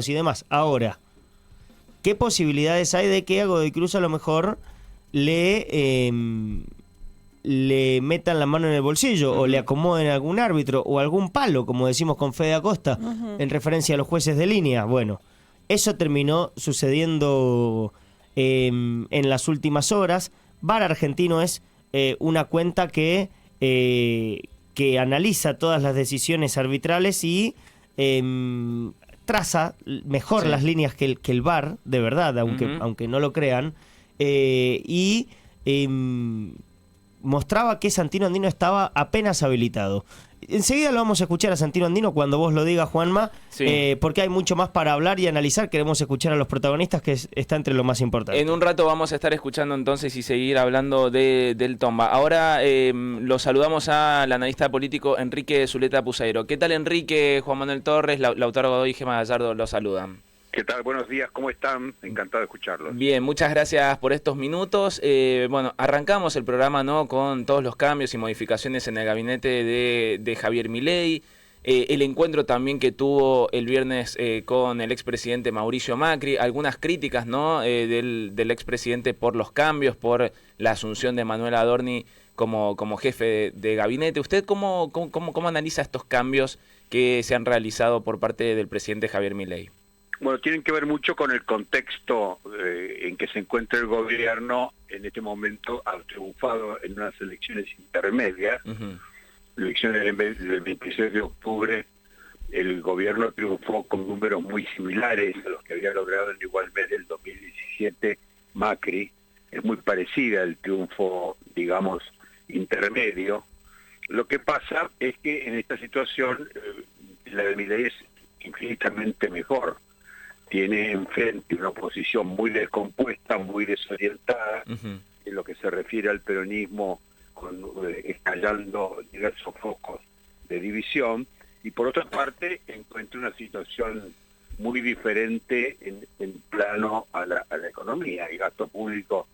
y demás. Ahora, ¿qué posibilidades hay de que a Godoy Cruz a lo mejor le metan la mano en el bolsillo o le acomoden algún árbitro o algún palo, como decimos con Fede Acosta, en referencia a los jueces de línea? Bueno, eso terminó sucediendo en las últimas horas. VAR Argentino es una cuenta que analiza todas las decisiones arbitrales y traza mejor las líneas que el VAR, de verdad, aunque no lo crean, y mostraba que Santino Andino estaba apenas habilitado. Enseguida lo vamos a escuchar a Santino Andino cuando vos lo digas, Juanma, porque hay mucho más para hablar y analizar. Queremos escuchar a los protagonistas, que está entre lo más importante. En un rato vamos a estar escuchando entonces y seguir hablando del Tomba. Ahora lo saludamos al analista político Enrique Zuleta Puseiro. ¿Qué tal, Enrique? Juan Manuel Torres, Lautaro Godoy y Gemma Gallardo lo saludan. ¿Qué tal? Buenos días, ¿cómo están? Encantado de escucharlos. Bien, muchas gracias por estos minutos. Bueno, arrancamos el programa, ¿no?, con todos los cambios y modificaciones en el gabinete de Javier Milei. El encuentro también que tuvo el viernes con el expresidente Mauricio Macri. Algunas críticas, ¿no?, del expresidente por los cambios, por la asunción de Manuel Adorni como jefe de gabinete. ¿Usted cómo analiza estos cambios que se han realizado por parte del presidente Javier Milei? Bueno, tienen que ver mucho con el contexto en que se encuentra el gobierno. En este momento ha triunfado en unas elecciones intermedias. Elecciones del 26 de octubre, el gobierno triunfó con números muy similares a los que había logrado en igual mes del 2017 Macri. Es muy parecida el triunfo, digamos, intermedio. Lo que pasa es que en esta situación la de Milei es infinitamente mejor. Tiene enfrente una oposición muy descompuesta, muy desorientada, en lo que se refiere al peronismo, estallando diversos focos de división, y por otra parte encuentra una situación muy diferente en plano a la economía. El gasto público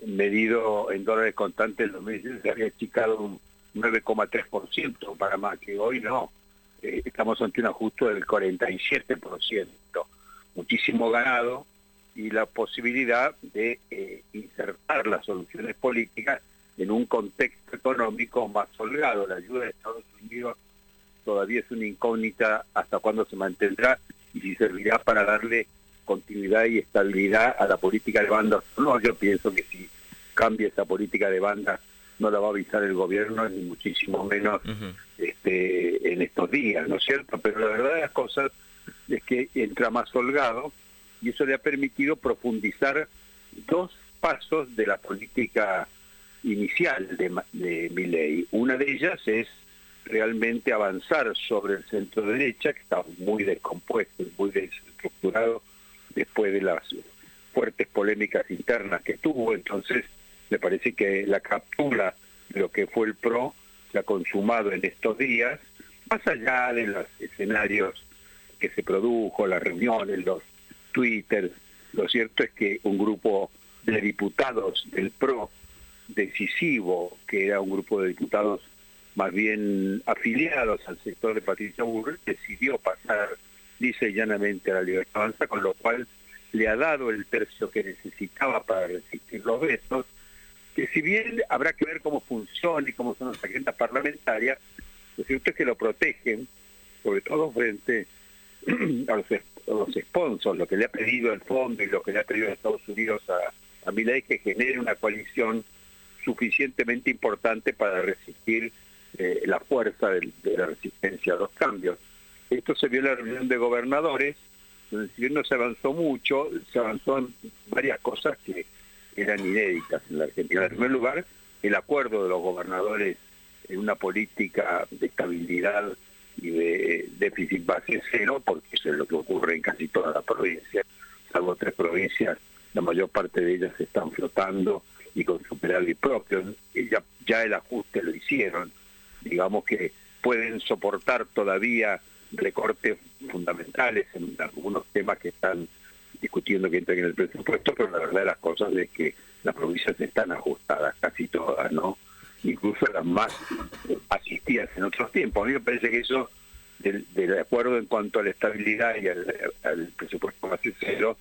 medido en dólares constantes en 2016 se había achicado un 9,3% para más, que hoy no. Estamos ante un ajuste del 47%. Muchísimo ganado, y la posibilidad de insertar las soluciones políticas en un contexto económico más holgado. La ayuda de Estados Unidos todavía es una incógnita hasta cuándo se mantendrá y si servirá para darle continuidad y estabilidad a la política de bandas. No, yo pienso que si cambia esa política de bandas no la va a avisar el gobierno, ni muchísimo menos en estos días, ¿no es cierto? Pero la verdad de las cosas es que entra más holgado, y eso le ha permitido profundizar dos pasos de la política inicial de Milei. Una de ellas es realmente avanzar sobre el centro derecha, que está muy descompuesto y muy desestructurado después de las fuertes polémicas internas que tuvo. Entonces me parece que la captura de lo que fue el PRO se ha consumado en estos días, más allá de los escenarios que se produjo, las reuniones, los Twitter. Lo cierto es que un grupo de diputados del PRO decisivo, que era un grupo de diputados más bien afiliados al sector de Patricia Bullrich, decidió pasar lisa y llanamente a la Libertad Avanza, con lo cual le ha dado el tercio que necesitaba para resistir los vetos, que si bien habrá que ver cómo funciona y cómo son las agendas parlamentarias, lo cierto es que lo protegen, sobre todo frente a los sponsors, lo que le ha pedido el fondo y lo que le ha pedido Estados Unidos a Milei, que genere una coalición suficientemente importante para resistir la fuerza de la resistencia a los cambios. Esto se vio en la reunión de gobernadores, donde si bien no se avanzó mucho, se avanzó en varias cosas que eran inéditas en la Argentina. En primer lugar, el acuerdo de los gobernadores en una política de estabilidad y de déficit base cero, porque eso es lo que ocurre en casi toda la provincia, salvo 3 provincias, la mayor parte de ellas están flotando y con superávit propio. Ya el ajuste lo hicieron, digamos que pueden soportar todavía recortes fundamentales en algunos temas que están discutiendo que entren en el presupuesto, pero la verdad de las cosas es que las provincias están ajustadas, casi todas, ¿no? Incluso las más asistidas en otros tiempos. A mí me parece que eso del acuerdo en cuanto a la estabilidad y al presupuesto base cero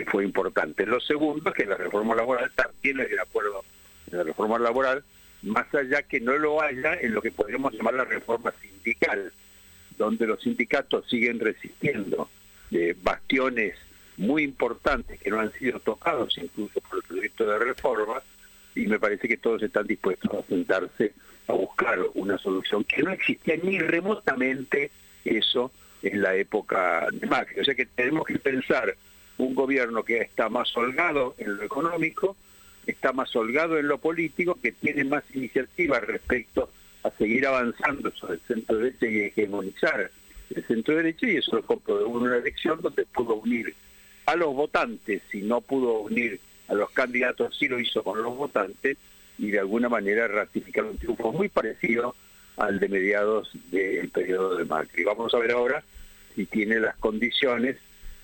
fue importante. Lo segundo es que la reforma laboral también es el acuerdo de la reforma laboral, más allá que no lo haya en lo que podríamos llamar la reforma sindical, donde los sindicatos siguen resistiendo bastiones muy importantes que no han sido tocados incluso por el proyecto de reforma, y me parece que todos están dispuestos a sentarse a buscar una solución que no existía ni remotamente eso en la época de Macri. O sea que tenemos que pensar un gobierno que está más holgado en lo económico, está más holgado en lo político, que tiene más iniciativa respecto a seguir avanzando sobre el centro derecha y hegemonizar el centro derecha, y eso lo comprobó en una elección donde pudo unir a los votantes. Si no pudo unir a los candidatos, sí lo hizo con los votantes, y de alguna manera ratificar un triunfo muy parecido al de mediados del periodo de Macri. Vamos a ver ahora si tiene las condiciones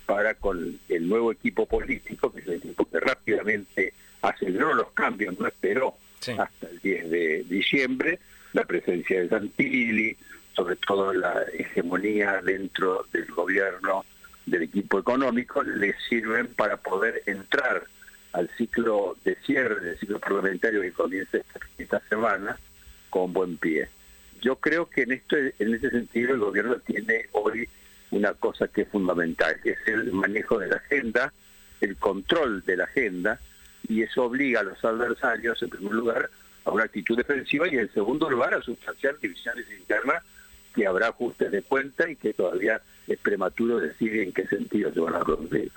para, con el nuevo equipo político, que es el equipo que rápidamente aceleró los cambios, no esperó hasta el 10 de diciembre, la presencia de Santilli, sobre todo la hegemonía dentro del gobierno del equipo económico, le sirven para poder entrar al ciclo de cierre del ciclo parlamentario que comienza esta semana con buen pie. Yo creo que en ese sentido el gobierno tiene hoy una cosa que es fundamental, que es el manejo de la agenda, el control de la agenda, y eso obliga a los adversarios, en primer lugar, a una actitud defensiva, y en segundo lugar a sustanciar divisiones internas, que habrá ajustes de cuenta y que todavía es prematuro decir en qué sentido se van a producir.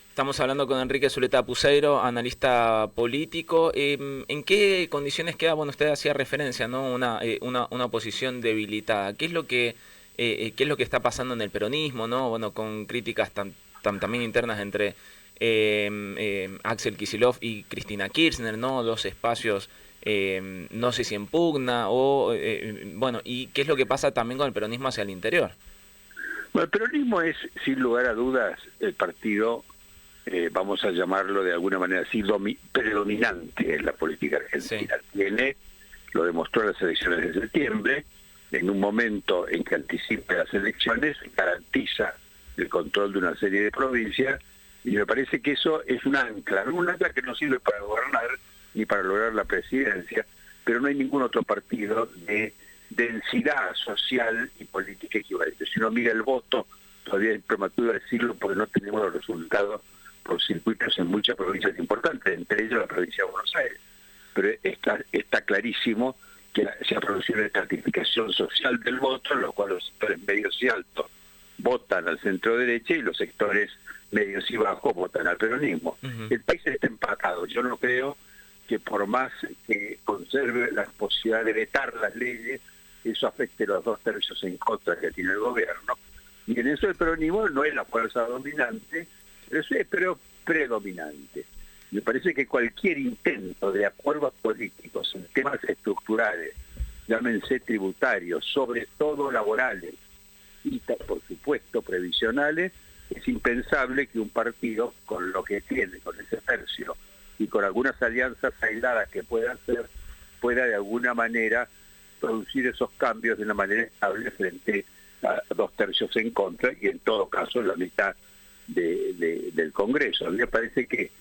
Estamos hablando con Enrique Zuleta Puseiro, analista político. ¿En qué condiciones queda? Bueno, usted hacía referencia, ¿no? Una oposición debilitada. ¿Qué es lo que está pasando en el peronismo, ¿no? Bueno, con críticas también internas entre Axel Kicillof y Cristina Kirchner, ¿no? Dos espacios, no sé si en pugna, bueno, y qué es lo que pasa también con el peronismo hacia el interior. Bueno, el peronismo es, sin lugar a dudas, el partido, vamos a llamarlo de alguna manera así, predominante en la política argentina. Sí. Lo demostró en las elecciones de septiembre, en un momento en que anticipa las elecciones, garantiza el control de una serie de provincias, y me parece que eso es un ancla que no sirve para gobernar ni para lograr la presidencia, pero no hay ningún otro partido de densidad social y política equivalente. Si uno mira el voto, todavía es prematuro decirlo porque no tenemos los resultados por circuitos en muchas provincias importantes, entre ellas la provincia de Buenos Aires. Pero está clarísimo que se ha producido una estratificación social del voto, en lo cual los sectores medios y altos votan al centro derecha y los sectores medios y bajos votan al peronismo. El país está empatado. Yo no creo que por más que conserve la posibilidad de vetar las leyes, eso afecte los 2 tercios en contra que tiene el gobierno. Y en eso el peronismo no es la fuerza dominante, pero es predominante. Me parece que cualquier intento de acuerdos políticos en temas estructurales, llámense tributarios, sobre todo laborales y por supuesto previsionales, es impensable que un partido con lo que tiene, con ese tercio y con algunas alianzas aisladas que pueda hacer, pueda de alguna manera producir esos cambios de una manera estable frente a 2 tercios en contra y en todo caso la mitad del Congreso. A mí me parece que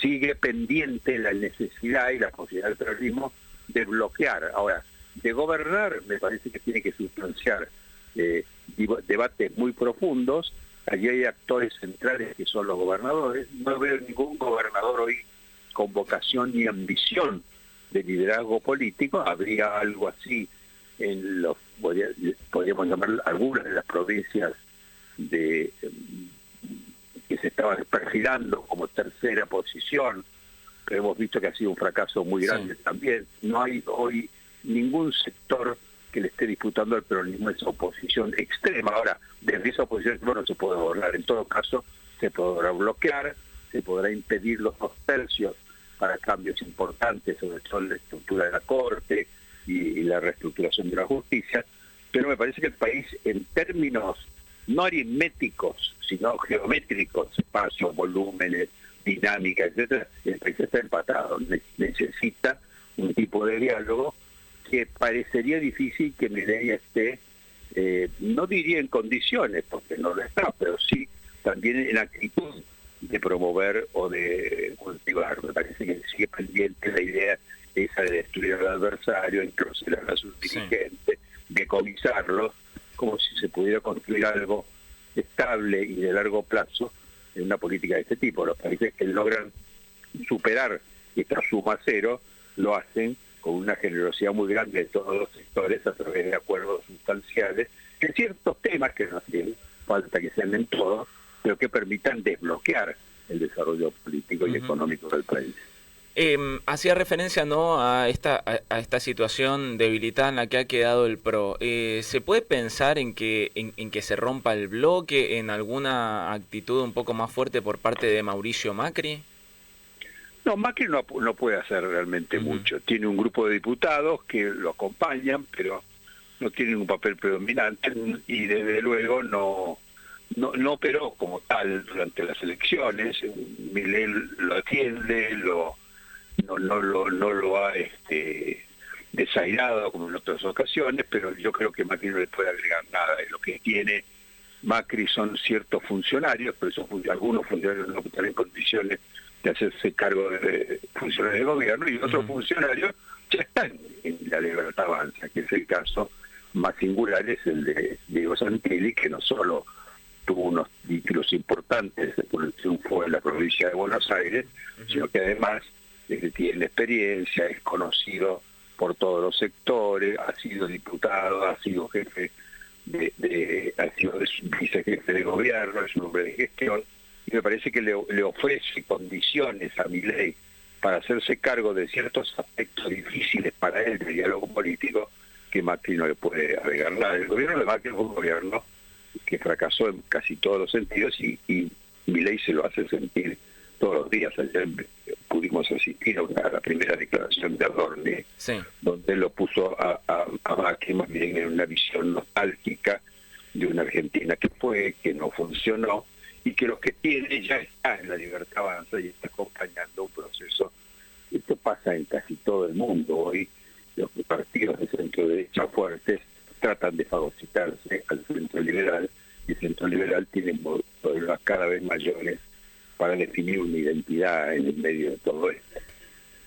sigue pendiente la necesidad y la posibilidad del peronismo de bloquear. Ahora, de gobernar me parece que tiene que sustanciar debates muy profundos. Allí hay actores centrales que son los gobernadores. No veo ningún gobernador hoy con vocación ni ambición de liderazgo político. Habría algo así en podríamos llamar algunas de las provincias que se estaban perfilando como tercera posición, pero hemos visto que ha sido un fracaso muy grande también. No hay hoy ningún sector que le esté disputando al peronismo esa oposición extrema. Ahora, desde esa oposición extrema no se puede gobernar. En todo caso, se podrá bloquear, se podrá impedir los 2 tercios para cambios importantes, sobre todo en la estructura de la Corte y la reestructuración de la justicia, pero me parece que el país, en términos no aritméticos, sino geométricos, espacios, volúmenes, dinámica, etcétera, el país está empatado. Necesita un tipo de diálogo que parecería difícil que Milei esté no diría en condiciones, porque no lo está, pero sí también en actitud de promover o de cultivar. Me parece que sigue pendiente la idea esa de destruir al adversario, encarcelar a sus dirigentes, decomisarlos, como si se pudiera construir algo estable y de largo plazo en una política de este tipo. Los países que logran superar esta suma cero lo hacen con una generosidad muy grande de todos los sectores a través de acuerdos sustanciales en ciertos temas que no hacen falta que sean en todos, pero que permitan desbloquear el desarrollo político y económico del país. Hacía referencia, ¿no?, a esta situación debilitada en la que ha quedado el PRO. ¿Se puede pensar en que se rompa el bloque, en alguna actitud un poco más fuerte por parte de Mauricio Macri? No, Macri no puede hacer realmente mucho. Tiene un grupo de diputados que lo acompañan, pero no tienen un papel predominante y desde luego no operó como tal durante las elecciones. Milei lo atiende, no lo ha desairado como en otras ocasiones, pero yo creo que Macri no le puede agregar nada. Lo que tiene Macri son ciertos funcionarios, pero algunos funcionarios no están en condiciones de hacerse cargo de funciones de gobierno, y otros funcionarios ya están en la Libertad Avanza, que es el caso más singular, es el de Diego Santilli, que no solo tuvo unos títulos importantes por el triunfo en la provincia de Buenos Aires, sino que además tiene experiencia, es conocido por todos los sectores, ha sido diputado, ha sido jefe ha sido vicejefe de gobierno, es un hombre de gestión, y me parece que le ofrece condiciones a Milei para hacerse cargo de ciertos aspectos difíciles para él del diálogo político, que Macri no le puede agregar nada. El gobierno de Macri fue un gobierno que fracasó en casi todos los sentidos, y Milei se lo hace sentir todos los días. Ayer pudimos asistir a la primera declaración de Adorni, donde lo puso a Macri más bien en una visión nostálgica de una Argentina que no funcionó, y que lo que tiene ya está en la Libertad Avanza y está acompañando un proceso. Esto pasa en casi todo el mundo. Hoy los partidos de centro derecha fuertes tratan de fagocitarse al centro liberal, y el centro liberal tiene problemas cada vez mayores para definir una identidad en el medio de todo esto.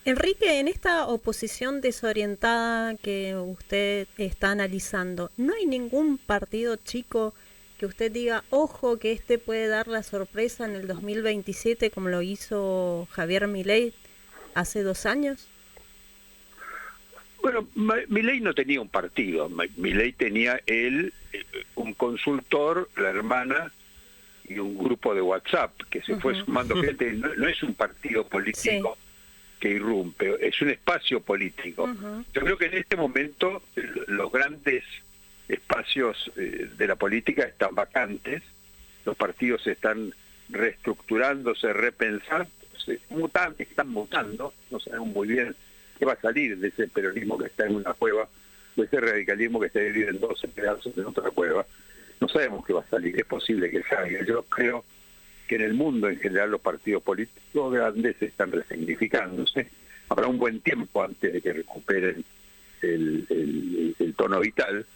Enrique, en esta oposición desorientada que usted está analizando, ¿no hay ningún partido chico que usted diga, ojo, que este puede dar la sorpresa en el 2027 como lo hizo Javier Milei hace 2 años? Bueno, Milei no tenía un partido. Milei tenía un consultor, la hermana, y un grupo de WhatsApp que se fue sumando gente. No es un partido político que irrumpe, es un espacio político. Yo creo que en este momento los grandes espacios de la política están vacantes, los partidos están reestructurándose, repensándose, están mutando, no sabemos muy bien qué va a salir de ese peronismo que está en una cueva, de ese radicalismo que está dividido en 12 pedazos en otra cueva. No sabemos qué va a salir, es posible que salga. Yo creo que en el mundo en general los partidos políticos grandes están resignificándose. Habrá un buen tiempo antes de que recuperen el tono vital.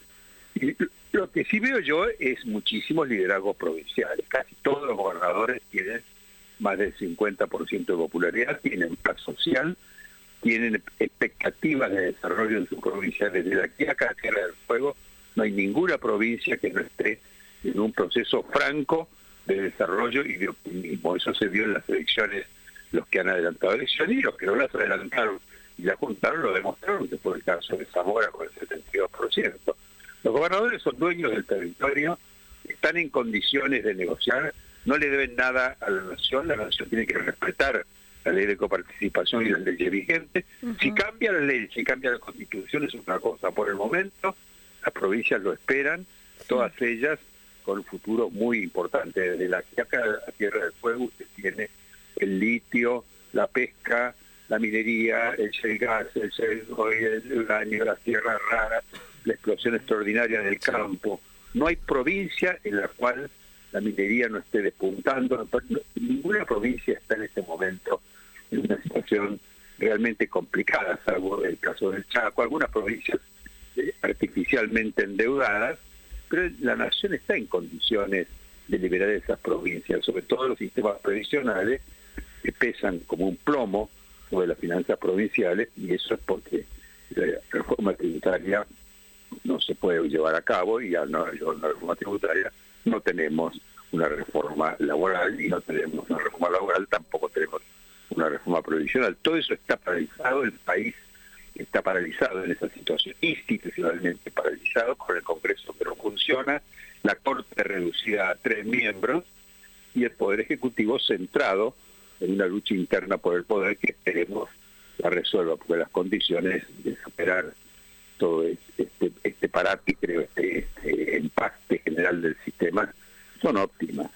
Y lo que sí veo yo es muchísimos liderazgos provinciales. Casi todos los gobernadores tienen más del 50% de popularidad, tienen paz social, tienen expectativas de desarrollo en sus provincias. Desde aquí acá a Tierra del Fuego no hay ninguna provincia que no esté en un proceso franco de desarrollo y de optimismo. Eso se vio en las elecciones, los que han adelantado elecciones, y los que no las adelantaron y las juntaron lo demostraron, que fue el caso de Zamora con el 72%. Los gobernadores son dueños del territorio, están en condiciones de negociar, no le deben nada a la nación tiene que respetar la ley de coparticipación y las leyes vigentes. Si cambia la ley, si cambia la constitución es otra cosa. Por el momento, las provincias lo esperan, todas ellas con un futuro muy importante. Desde la Quiaca a Tierra del Fuego usted tiene el litio, la pesca, la minería, el shale gas, el shale oil, el uranio, las tierras raras, la explosión extraordinaria del campo. No hay provincia en la cual la minería no esté despuntando. Ninguna provincia está en este momento en una situación realmente complicada, salvo el caso del Chaco. Algunas provincias artificialmente endeudadas, pero la nación está en condiciones de liberar esas provincias, sobre todo los sistemas previsionales que pesan como un plomo sobre las finanzas provinciales, y eso es porque la reforma tributaria no se puede llevar a cabo, y al no llevar una reforma tributaria no tenemos una reforma laboral, y no tenemos una reforma laboral, tampoco tenemos una reforma previsional. Todo eso está paralizado, el país está paralizado en esa situación, institucionalmente paralizado, con el Congreso que no funciona, la Corte reducida a 3 miembros, y el Poder Ejecutivo centrado en una lucha interna por el poder que esperemos la resuelva, porque las condiciones de superar todo este parate, creo, este empaste general del sistema, son óptimas.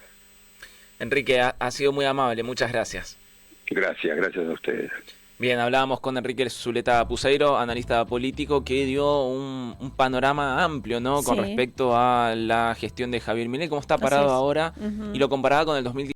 Enrique, ha sido muy amable, muchas gracias. Gracias a ustedes. Bien, hablábamos con Enrique Zuleta Puseiro, analista político, que dio un panorama amplio, ¿no? Con respecto a la gestión de Javier Milei, cómo está parado ahora, y lo comparaba con el 2010.